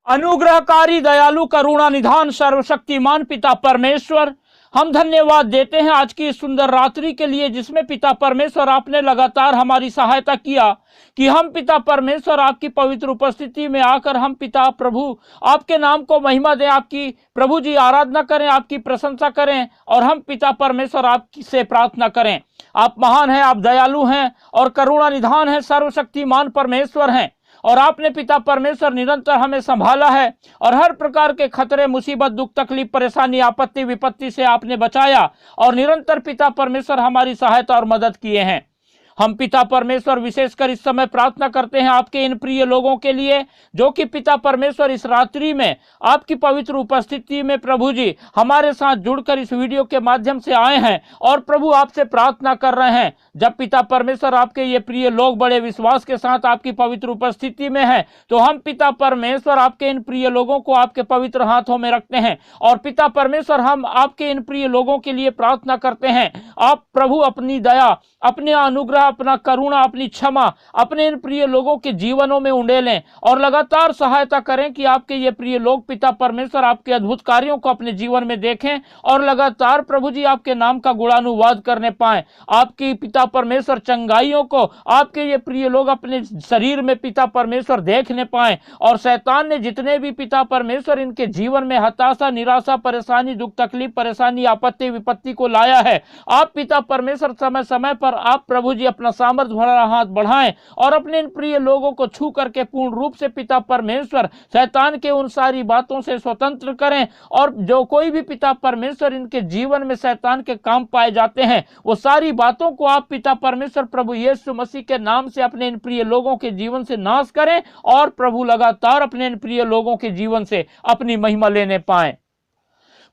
अनुग्रहकारी दयालु करुणा निधान सर्वशक्तिमान पिता परमेश्वर, हम धन्यवाद देते हैं आज की इस सुंदर रात्रि के लिए जिसमें पिता परमेश्वर आपने लगातार हमारी सहायता किया कि हम पिता परमेश्वर आपकी पवित्र उपस्थिति में आकर हम पिता प्रभु आपके नाम को महिमा दें, आपकी प्रभु जी आराधना करें, आपकी प्रशंसा करें और हम पिता परमेश्वर आपसे प्रार्थना करें। आप महान हैं, आप दयालु हैं और करुणा निधान हैं, सर्वशक्तिमान परमेश्वर हैं और आपने पिता परमेश्वर निरंतर हमें संभाला है और हर प्रकार के खतरे, मुसीबत, दुख, तकलीफ, परेशानी, आपत्ति, विपत्ति से आपने बचाया और निरंतर पिता परमेश्वर हमारी सहायता और मदद किए हैं। हम पिता परमेश्वर विशेषकर इस समय प्रार्थना करते हैं आपके इन प्रिय लोगों के लिए जो कि पिता परमेश्वर इस रात्रि में आपकी पवित्र उपस्थिति में प्रभु जी हमारे साथ जुड़कर इस वीडियो के माध्यम से आए हैं और प्रभु आपसे प्रार्थना कर रहे हैं। जब पिता परमेश्वर आपके ये प्रिय लोग बड़े विश्वास के साथ आपकी पवित्र उपस्थिति में हैं तो हम पिता परमेश्वर आपके इन प्रिय लोगों को आपके पवित्र हाथों में रखते हैं और पिता परमेश्वर हम आपके इन प्रिय लोगों के लिए प्रार्थना करते हैं। आप प्रभु अपनी दया, अपने अनुग्रह, अपना करुणा, अपनी क्षमा अपने इन प्रिय लोगों के जीवनों में उंडेलें और लगातार सहायता करें कि आपके ये प्रिय लोग पिता परमेश्वर आपके अद्भुत कार्यों को अपने जीवन में देखें और लगातार प्रभु जी आपके नाम का गुणानुवाद करने पाए। आपकी पिता परमेश्वर चंगाइयों को आपके ये प्रिय लोग अपने शरीर में पिता परमेश्वर देखने पाए और शैतान ने जितने भी पिता परमेश्वर इनके जीवन में हताशा, निराशा, परेशानी, दुख, तकलीफ, परेशानी, आपत्ति, विपत्ति को लाया है, आप पिता परमेश्वर समय समय पर आप प्रभु जी अपना सामर्थ्य भरा हाथ बढ़ाएं और अपने इन प्रिय लोगों को छू करके पूर्ण रूप से पिता परमेश्वर शैतान के उन सारी बातों से स्वतंत्र करें और जो कोई भी पिता परमेश्वर इनके जीवन में शैतान के काम पाए जाते हैं वो सारी बातों को आप पिता परमेश्वर प्रभु यीशु मसीह के नाम से अपने इन प्रिय लोगों के जीवन से नाश करें और प्रभु लगातार अपने इन प्रिय लोगों के जीवन से अपनी महिमा लेने पाएं।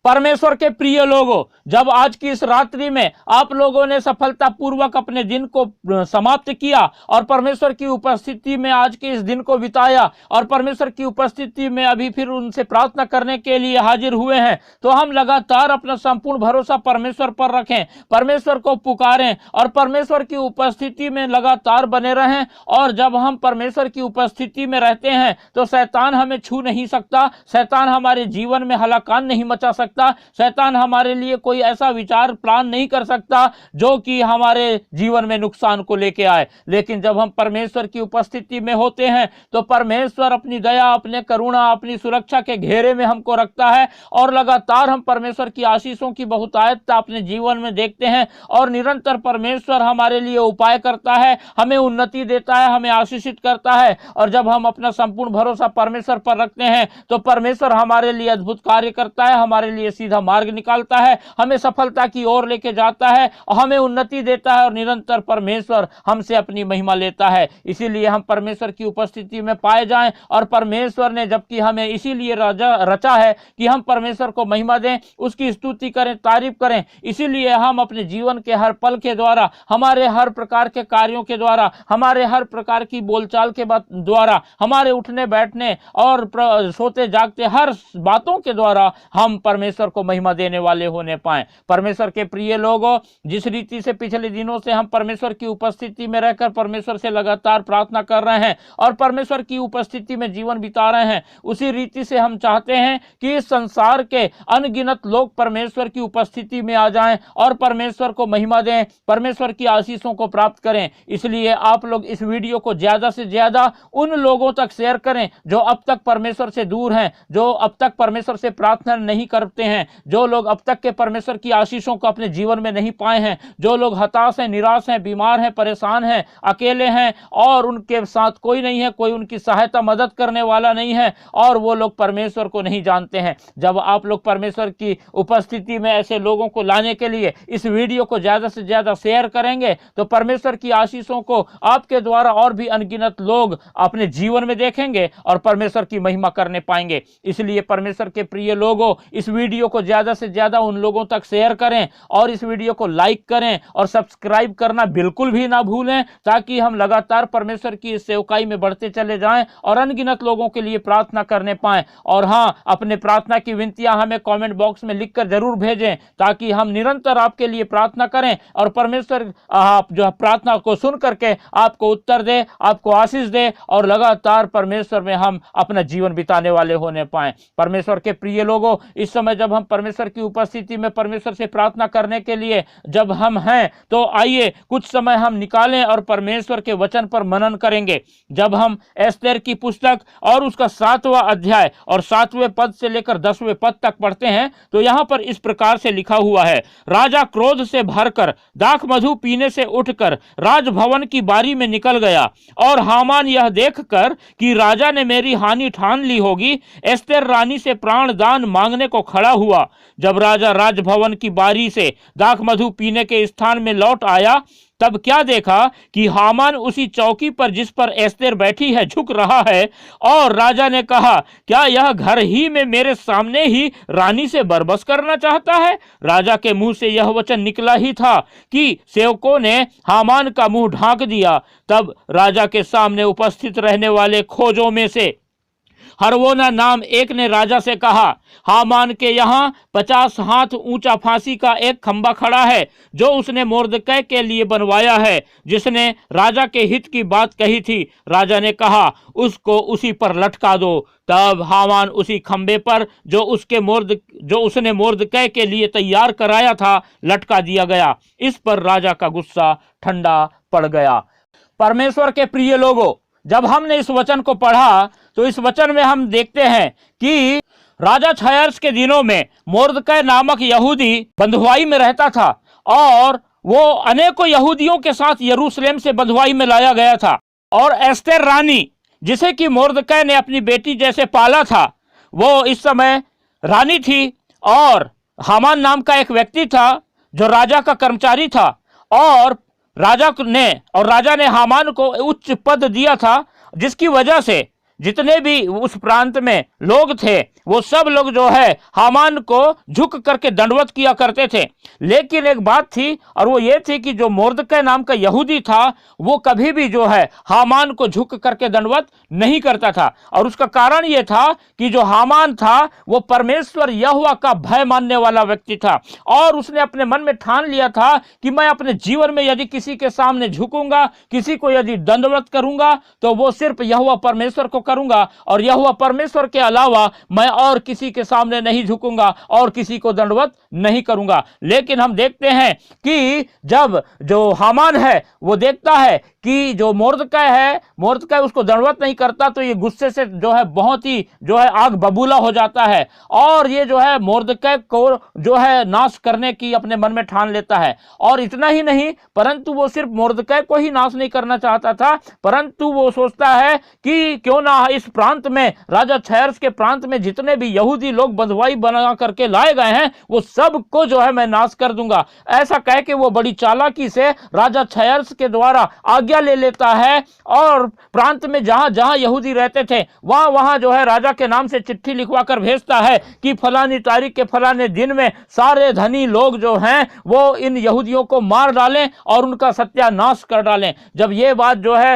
परमेश्वर के प्रिय लोगों, जब आज की इस रात्रि में आप लोगों ने सफलतापूर्वक अपने दिन को समाप्त किया और परमेश्वर की उपस्थिति में आज के इस दिन को बिताया और परमेश्वर की उपस्थिति में अभी फिर उनसे प्रार्थना करने के लिए हाजिर हुए हैं तो हम लगातार अपना संपूर्ण भरोसा परमेश्वर पर रखें, परमेश्वर को पुकारें और परमेश्वर की उपस्थिति में लगातार बने रहें। और जब हम परमेश्वर की उपस्थिति में रहते हैं तो शैतान हमें छू नहीं सकता, शैतान हमारे जीवन में हलाकान नहीं मचा सकता, शैतान हमारे लिए कोई ऐसा विचार प्लान नहीं कर सकता जो कि हमारे जीवन में नुकसान को लेके आए। लेकिन जब हम परमेश्वर की उपस्थिति में होते हैं तो परमेश्वर अपनी दया, अपने करुणा, अपनी सुरक्षा के घेरे में हमको रखता है और लगातार हम परमेश्वर की आशीषों की बहुतायत अपने जीवन में देखते हैं और निरंतर परमेश्वर हमारे लिए उपाय करता है, हमें उन्नति देता है, हमें आशीषित करता है। और जब हम अपना संपूर्ण भरोसा परमेश्वर पर रखते हैं तो परमेश्वर हमारे लिए अद्भुत कार्य करता है, हमारे लिए सीधा मार्ग निकालता है, हमें सफलता की ओर लेके जाता है और हमें उन्नति देता है और निरंतर परमेश्वर हमसे अपनी महिमा लेता है। इसीलिए हम परमेश्वर की उपस्थिति में पाए जाएं और परमेश्वर ने जबकि हमें इसीलिए रचा है कि हम परमेश्वर को महिमा दें, उसकी स्तुति करें, तारीफ करें। इसीलिए हम अपने जीवन के हर पल के द्वारा, हमारे हर प्रकार के कार्यों के द्वारा, हमारे हर प्रकार की बोलचाल के द्वारा, हमारे उठने बैठने और सोते जागते हर बातों के द्वारा हम परमेश्वर को महिमा देने वाले होने पाए। परमेश्वर के प्रिय लोगों, जिस रीति से पिछले दिनों से हम परमेश्वर की उपस्थिति में रहकर परमेश्वर से लगातार प्रार्थना कर रहे हैं और परमेश्वर की उपस्थिति में जीवन बिता रहे हैं, उसी रीति से हम चाहते हैं कि इस संसार के अनगिनत लोग परमेश्वर की उपस्थिति में आ जाएं और परमेश्वर को महिमा दें, परमेश्वर की आशीषों को प्राप्त करें। इसलिए आप लोग इस वीडियो को ज्यादा से ज्यादा उन लोगों तक शेयर करें जो अब तक परमेश्वर से दूर हैं, जो अब तक परमेश्वर से प्रार्थना नहीं करते हैं, जो लोग अब तक के परमेश्वर की आशीषों को अपने जीवन में नहीं पाए हैं, जो लोग हताश हैं, निराश हैं, बीमार हैं, परेशान हैं, अकेले हैं और उनके साथ कोई नहीं है, कोई उनकी सहायता मदद करने वाला नहीं है और वो लोग परमेश्वर को नहीं जानते हैं। जब आप लोग परमेश्वर की उपस्थिति में ऐसे लोगों को लाने के लिए इस वीडियो को ज्यादा से ज्यादा शेयर करेंगे तो परमेश्वर की आशीषों को आपके द्वारा और भी अनगिनत लोग अपने जीवन में देखेंगे और परमेश्वर की महिमा करने पाएंगे। इसलिए परमेश्वर के प्रिय लोगों, इस वीडियो वीडियो को ज़्यादा से ज़्यादा उन लोगों तक शेयर करें और इस वीडियो को लाइक करें और सब्सक्राइब करना बिल्कुल भी ना भूलें, ताकि हम लगातार परमेश्वर की इस सेवकाई में बढ़ते चले जाएं और अनगिनत लोगों के लिए प्रार्थना करने पाएं। और हाँ, अपने प्रार्थना की विनतियां हमें कमेंट बॉक्स में लिखकर जरूर भेजें, ताकि हम निरंतर आपके लिए प्रार्थना करें और परमेश्वर आप जो प्रार्थना को सुन करके आपको उत्तर दे, आपको आशीष दे और लगातार परमेश्वर में हम अपना जीवन बिताने वाले होने पाएं। परमेश्वर के प्रिय लोगों, इस समय जब हम परमेश्वर की उपस्थिति में परमेश्वर से प्रार्थना करने के लिए जब हम हैं, तो आइए कुछ समय हम निकालें और परमेश्वर के वचन पर मनन करेंगे। जब हम एस्तेर की पुस्तक और उसका 7वां अध्याय और 7वें पद से लेकर 10वें पद तक पढ़ते हैं, तो यहां पर इस प्रकार से लिखा हुआ है, राजा क्रोध से भरकर दाख मधु पीने से उठकर राजभवन की बारी में निकल गया, और हामान यह देखकर कि राजा ने मेरी हानि ठान ली होगी, एस्तेर रानी से प्राण दान मांगने को खड़ा हुआ। जब राजा राजभवन की बारी से दाख मधु पीने के स्थान में लौट आया, तब क्या देखा कि हामान उसी चौकी पर जिस पर एस्तेर बैठी है झुक रहा है, और राजा ने कहा, क्या यह घर ही में मेरे सामने ही रानी से बरबस करना चाहता है? राजा के मुंह से यह वचन निकला ही था कि सेवकों ने हामान का मुंह ढांक दिया। तब राजा के सामने उपस्थित रहने वाले खोजों में से हरवोना नाम एक ने राजा से कहा, हामान के यहाँ 50 हाथ ऊंचा फांसी का एक खंबा खड़ा है, जो उसने मोर्दकै के लिए बनवाया है, जिसने राजा के हित की बात कही थी। राजा ने कहा, उसको उसी पर लटका दो। तब हामान उसी खंबे पर जो उसने मोर्दकै के लिए तैयार कराया था लटका दिया गया। इस पर राजा का गुस्सा ठंडा पड़ गया। परमेश्वर के प्रिय लोगों, जब हमने इस वचन को पढ़ा तो इस वचन में हम देखते हैं कि राजा छयर्स के दिनों में मोर्दकै नामक यहूदी बंधुआई में रहता था, और वो अनेकों यहूदियों के साथ यरूशलेम से बंधुआई में लाया गया था। और एस्तेर रानी, जिसे कि मोर्दकै ने अपनी बेटी जैसे पाला था, वो इस समय रानी थी। और हामान नाम का एक व्यक्ति था जो राजा का कर्मचारी था, और राजा ने हामान को उच्च पद दिया था, जिसकी वजह से जितने भी उस प्रांत में लोग थे वो सब लोग जो है हामान को झुक करके दंडवत किया करते थे। लेकिन एक बात थी, और वो ये थी कि जो मोर्दकै नाम का यहूदी था वो कभी भी जो है हामान को झुक करके दंडवत नहीं करता था। और उसका कारण ये था कि जो हामान था वो परमेश्वर यहोवा का भय मानने वाला व्यक्ति था, और उसने अपने मन में ठान लिया था कि मैं अपने जीवन में यदि किसी के सामने झुकूंगा, किसी को यदि दंडवत करूंगा, तो वो सिर्फ यहोवा परमेश्वर को करूंगा, और यहोवा परमेश्वर के अलावा मैं और किसी के सामने नहीं झुकूंगा और किसी को दंडवत नहीं करूंगा। लेकिन हम देखते हैं कि जब जो हामान है वो देखता है कि जो मोर्दकै उसको दंडवत नहीं करता, तो ये गुस्से से जो है बहुत ही जो है आग बबूला हो जाता है, और ये जो है मोर्दकै को जो है नाश करने की अपने मन में ठान लेता है। और इतना ही नहीं, परंतु वो सिर्फ मोर्दकै को ही नाश नहीं करना चाहता था, परंतु वो सोचता है कि क्यों ना इस प्रांत में, राजा छयर्स के प्रांत में जितने भी यहूदी लोग बंधुआई बना करके लाए गए हैं वो सबको जो है मैं नाश कर दूंगा। ऐसा कह के वो बड़ी चालाकी से राजा छयर्स के द्वारा आज्ञा ले लेता है, और प्रांत में जहां जहां यहूदी रहते थे वहां वहां जो है राजा के नाम से चिट्ठी लिखवा कर भेजता है कि फलानी तारीख के फलाने दिन में सारे धनी लोग जो हैं वो इन यहूदियों को मार डालें और उनका सत्यानाश कर डालें। जब ये बात जो है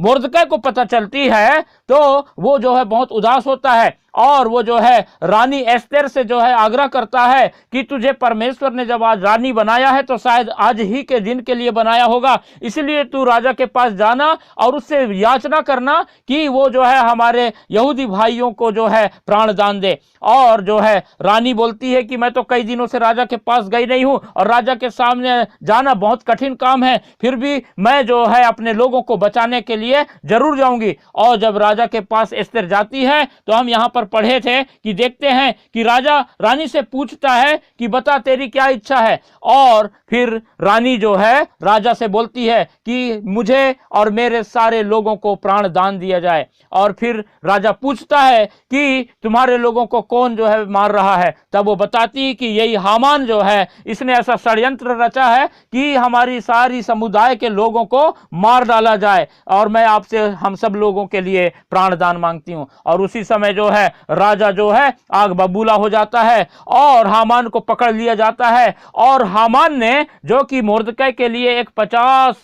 मोर्दकै को पता चलती है तो वो जो है बहुत उदास होता है, और वो जो है रानी एस्तेर से जो है आग्रह करता है कि तुझे परमेश्वर ने जब आज रानी बनाया है तो शायद आज ही के दिन के लिए बनाया होगा, इसलिए तू राजा के पास जाना और उससे याचना करना कि वो जो है हमारे यहूदी भाइयों को जो है प्राण दान दे। और जो है रानी बोलती है कि मैं तो कई दिनों से राजा के पास गई नहीं हूं और राजा के सामने जाना बहुत कठिन काम है, फिर भी मैं जो है अपने लोगों को बचाने के लिए जरूर जाऊंगी। और जब राजा के पास एस्तेर जाती है तो हम यहाँ पर पढ़े थे कि देखते हैं कि राजा रानी से पूछता है कि बता तेरी क्या इच्छा है, और फिर रानी जो है राजा से बोलती है कि मुझे और मेरे सारे लोगों को प्राण दान दिया जाए। और फिर राजा पूछता है कि तुम्हारे लोगों को कौन जो है मार रहा है, तब वो बताती है कि यही हामान जो है इसने ऐसा षड्यंत्र रचा है कि हमारी सारी समुदाय के लोगों को मार डाला जाए, और मैं आपसे हम सब लोगों के लिए प्राण दान मांगती हूँ। और उसी समय जो है राजा जो है आग बबूला हो जाता है और हामान को पकड़ लिया जाता है। और हामान ने जो कि मोर्दकै के लिए एक 50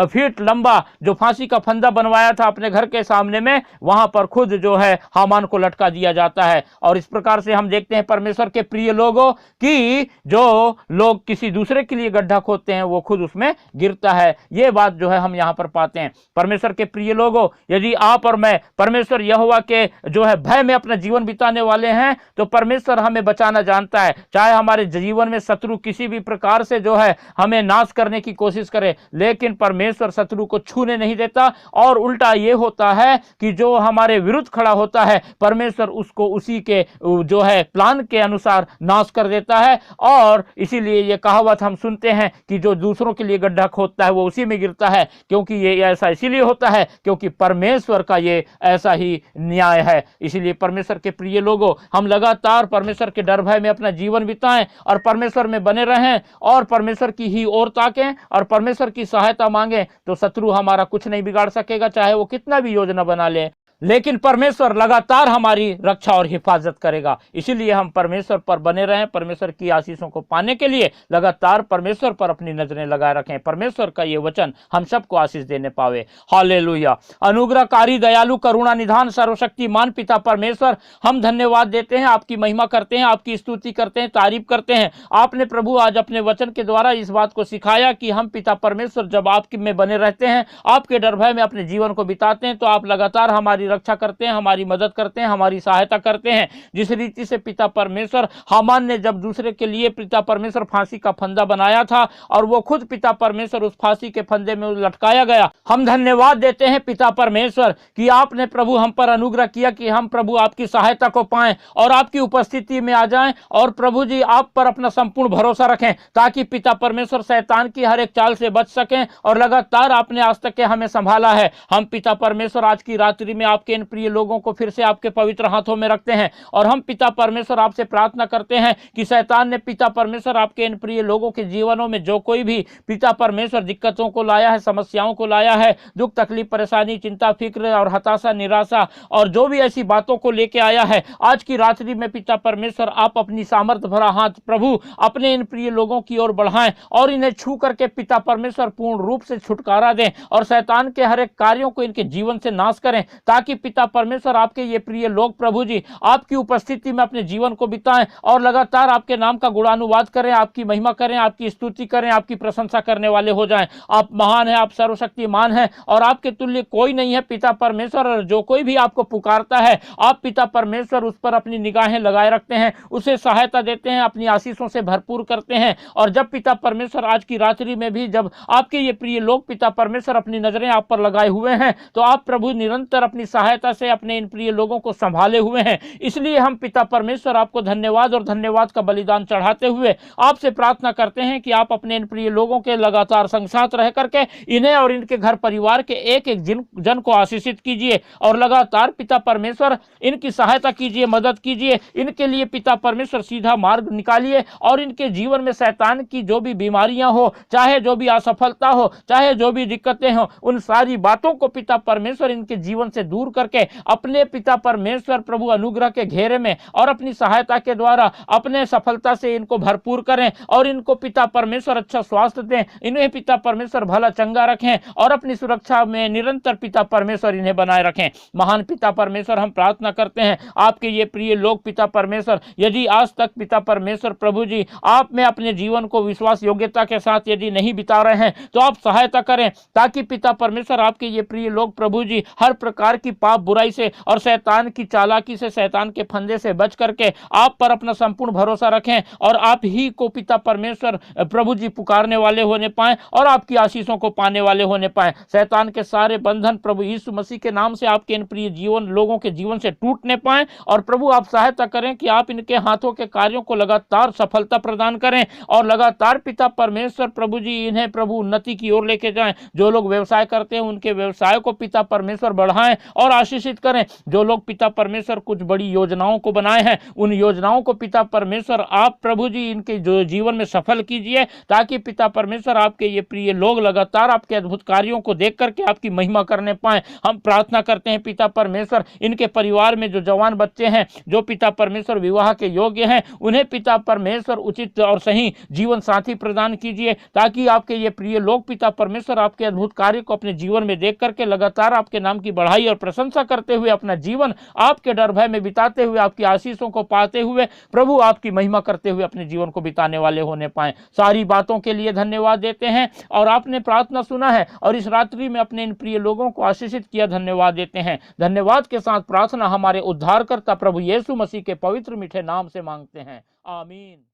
फीट लंबा जो फांसी का फंदा बनवाया था अपने घर के सामने में, वहां पर खुद जो है हामान को लटका दिया जाता है। और इस प्रकार से हम देखते हैं परमेश्वर के प्रिय लोगों कि जो लोग किसी दूसरे के लिए गड्ढा खोदते हैं वो खुद उसमें गिरता है। ये बात जो है हम यहां पर पाते हैं। परमेश्वर के प्रिय लोगों, यदि आप और मैं परमेश्वर यहोवा के जो है भय में अपना जीवन बिताने वाले हैं तो परमेश्वर हमें बचाना जानता है। चाहे हमारे जीवन में शत्रु किसी भी प्रकार से जो है हमें नाश करने की कोशिश करे, लेकिन परमेश्वर शत्रु को छूने नहीं देता। और उल्टा ये होता है कि जो हमारे विरुद्ध खड़ा होता है परमेश्वर उसको उसी के जो है प्लान के अनुसार नाश कर देता है। और इसीलिए ये कहावत हम सुनते हैं कि जो दूसरों के लिए गड्ढा खोदता है वो उसी में गिरता है, क्योंकि ये ऐसा इसीलिए होता है क्योंकि परमेश्वर का ये ऐसा ही न्याय है। इसीलिए परमेश्वर के प्रिय लोगों, हम लगातार परमेश्वर के डर भय में अपना जीवन बिताएं और परमेश्वर में बने रहें और परमेश्वर की ही ओर ताकें और परमेश्वर की सहायता मांगें, तो शत्रु हमारा कुछ नहीं बिगाड़ सकेगा, चाहे वो कितना भी योजना बना ले। लेकिन परमेश्वर लगातार हमारी रक्षा और हिफाजत करेगा। इसीलिए हम परमेश्वर पर बने रहें, परमेश्वर की आशीषों को पाने के लिए लगातार परमेश्वर पर अपनी नजरें लगाए रखें। परमेश्वर का ये वचन हम सबको आशीष देने पावे। हालेलुया। अनुग्रहकारी, दयालु, करुणा निधान, सर्वशक्तिमान पिता परमेश्वर, हम धन्यवाद देते हैं, आपकी महिमा करते हैं, आपकी स्तुति करते हैं, तारीफ करते हैं। आपने प्रभु आज अपने वचन के द्वारा इस बात को सिखाया कि हम पिता परमेश्वर जब आपके में बने रहते हैं, आपके डर भय में अपने जीवन को बिताते हैं, तो आप लगातार हमारी रक्षा करते हैं, हमारी मदद करते हैं, हमारी सहायता करते हैं। जिस रीति से पिता परमेश्वर हामान ने जब दूसरे के लिए पिता परमेश्वर फांसी का फंदा बनाया था और वो खुद पिता परमेश्वर उस फांसी के फंदे में लटकाया गया, हम धन्यवाद देते हैं पिता परमेश्वर कि आपने प्रभु हम पर अनुग्रह किया कि हम प्रभु आपकी सहायता को पाएं और आपकी उपस्थिति में आ जाएं और प्रभु जी आप पर अपना संपूर्ण भरोसा रखें, ताकि पिता परमेश्वर शैतान की हर एक चाल से बच सकें। और लगातार आपने आज तक के हमें संभाला है। हम पिता परमेश्वर आज की रात्रि में आपके इन प्रिय लोगों को फिर से आपके पवित्र हाथों में रखते हैं और हम पिता परमेश्वर आपसे प्रार्थना करते हैं कि शैतान ने पिता परमेश्वर आपके इन प्रिय लोगों के जीवनों में जो कोई भी पिता परमेश्वर दिक्कतों को लाया है, समस्याओं को लाया है, दुख तकलीफ परेशानी चिंता फिक्र और हताशा निराशा और जो भी ऐसी बातों को लेके आया है, आज की रात्रि में पिता परमेश्वर आप अपनी सामर्थ्य भरा हाथ प्रभु अपने इन प्रिय लोगों की ओर बढ़ाएं और इन्हें छू करके पिता परमेश्वर पूर्ण रूप से छुटकारा दें और शैतान के हर एक कार्यों को इनके जीवन से नाश करें, ताकि पिता परमेश्वर आपके ये प्रिय लोग प्रभु जी आपकी उपस्थिति में अपने जीवन को बिताएं और लगातार आपके नाम का गुणानुवाद करें, आपकी महिमा करें, आपकी स्तुति करें, आपकी प्रशंसा करने वाले हो जाएं। आप महान हैं, आप सर्वशक्तिमान हैं और आपके तुल्य कोई नहीं है पिता परमेश्वर। और जो कोई भी आपको पुकारता है आप पिता परमेश्वर उस पर अपनी निगाहें लगाए रखते हैं, उसे सहायता देते हैं, अपनी आशीषों से भरपूर करते हैं। और जब पिता परमेश्वर आज की रात्रि में भी जब आपके ये प्रिय लोग पिता परमेश्वर अपनी नजरें आप पर लगाए हुए हैं, तो आप प्रभु निरंतर अपनी सहायता से अपने इन प्रिय लोगों को संभाले हुए हैं। इसलिए हम पिता परमेश्वर आपको धन्यवाद और धन्यवाद का बलिदान चढ़ाते हुए आपसे प्रार्थना करते हैं कि आप अपने इन प्रिय लोगों के लगातार संग साथ रह करके इन्हें और इनके घर परिवार के एक एक जन को आशीषित कीजिए और लगातार पिता परमेश्वर इनकी सहायता कीजिए, मदद कीजिए, इनके लिए पिता परमेश्वर सीधा मार्ग निकालिए और इनके जीवन में शैतान की जो भी बीमारियां हो, चाहे जो भी असफलता हो, चाहे जो भी दिक्कतें हो, उन सारी बातों को पिता परमेश्वर इनके जीवन से दूर करके अपने पिता परमेश्वर प्रभु अनुग्रह के घेरे में और अपनी सहायता के द्वारा अपने सफलता से इनको भरपूर करें और इनको पिता परमेश्वर अच्छा स्वास्थ्य दें, इन्हें पिता परमेश्वर भला चंगा रखें और अपनी सुरक्षा में निरंतर पिता परमेश्वर इन्हें बनाए रखें। महान पिता परमेश्वर हम प्रार्थना करते हैं आपके ये प्रिय लोग पिता परमेश्वर यदि आज तक पिता परमेश्वर प्रभु जी आप में अपने जीवन को विश्वास योग्यता के साथ यदि नहीं बिता रहे हैं, तो आप सहायता करें ताकि पिता परमेश्वर आपके ये प्रिय लोग प्रभु जी हर प्रकार की पाप बुराई से और शैतान की चालाकी से, शैतान के फंदे से बच करके आप पर अपना संपूर्ण भरोसा रखें और आप ही को पिता परमेश्वर प्रभु जी पुकारने वाले होने पाए और आपकी आशीषों को पाने वाले होने पाए। शैतान के सारे बंधन प्रभु यीशु मसीह के नाम से आपके इन प्रिय जीवन लोगों के जीवन से टूटने पाए और प्रभु आप सहायता करें कि आप इनके हाथों के कार्यों को लगातार सफलता प्रदान करें और लगातार पिता परमेश्वर प्रभु जी इन्हें प्रभु उन्नति की ओर लेके जाएं। जो लोग व्यवसाय करते हैं उनके व्यवसाय को पिता परमेश्वर बढ़ाएं और आशीषित करें। जो लोग पिता परमेश्वर कुछ बड़ी योजनाओं को बनाए हैं, उन योजनाओं को पिता परमेश्वर आप प्रभु जी इनके जो जीवन में सफल कीजिए, ताकि पिता परमेश्वर आपके ये प्रिय लोग लगातार आपके अद्भुत कार्यों को देख करके आपकी महिमा करने पाए। हम प्रार्थना करते हैं पिता परमेश्वर, इनके परिवार में जो जवान बच्चे हैं, जो पिता परमेश्वर विवाह के योग्य हैं, उन्हें पिता परमेश्वर उचित और सही जीवन साथी प्रदान कीजिए, ताकि आपके ये प्रिय लोग पिता परमेश्वर आपके अद्भुत कार्य को अपने जीवन में देख करके लगातार आपके नाम की बढ़ाई और प्रशंसा करते हुए अपना जीवन आपके डर भय में बिताते हुए, आपकी आशीषों को पाते हुए प्रभु आपकी महिमा करते हुए अपने जीवन को बिताने वाले होने पाए। सारी बातों के लिए धन्यवाद देते हैं, और आपने प्रार्थना सुना है और इस रात्रि में अपने इन प्रिय लोगों को आशीषित किया, धन्यवाद देते हैं। धन्यवाद के साथ प्रार्थना हमारे उद्धारकर्ता प्रभु यीशु मसीह के पवित्र मीठे नाम से मांगते हैं, आमीन।